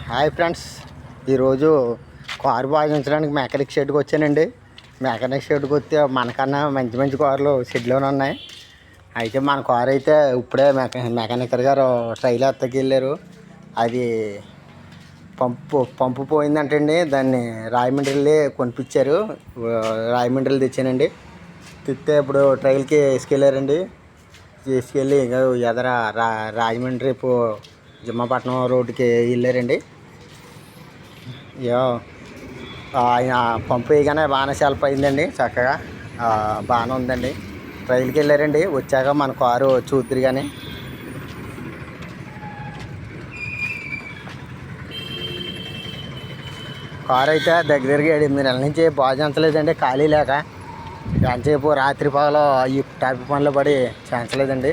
Hi friends, ఈరోజు car బాగించడానికి mechanic షెడ్కి వచ్చానండి. Mechanic షెడ్కి వస్తే మనకన్నా మంచి మంచి కార్లు షెడ్లోనే ఉన్నాయి. అయితే మన కారు అయితే ఇప్పుడే మెకానికర్ గారు ట్రైల్ ఎత్తకి వెళ్ళారు. అది పంపు పోయిందంటండి. దాన్ని రాయమండ్రి కొనిపించారు. రాయమండ్రి తెచ్చానండి. తిస్తే ఇప్పుడు ట్రైల్కి వేసుకెళ్ళారండి. తీసుకెళ్ళి ఎదర రాజమండ్రి జిమ్మపట్నం రోడ్డుకి వెళ్ళారండి. ఆయన పంపు వేయగానే బాగానే సెల్ఫ్ అయిందండి. చక్కగా బాగానే ఉందండి. ట్రైల్కి వెళ్ళారండి. వచ్చాక మన కారు చూద్దరు. కానీ కారు అయితే దగ్గరగా 8 నెలల నుంచి బాధించలేదండి. ఖాళీ లేక ఎంతసేపు రాత్రి పగలు ఈ ట్రాఫిక్ పనిలో పడి చేయించలేదండి.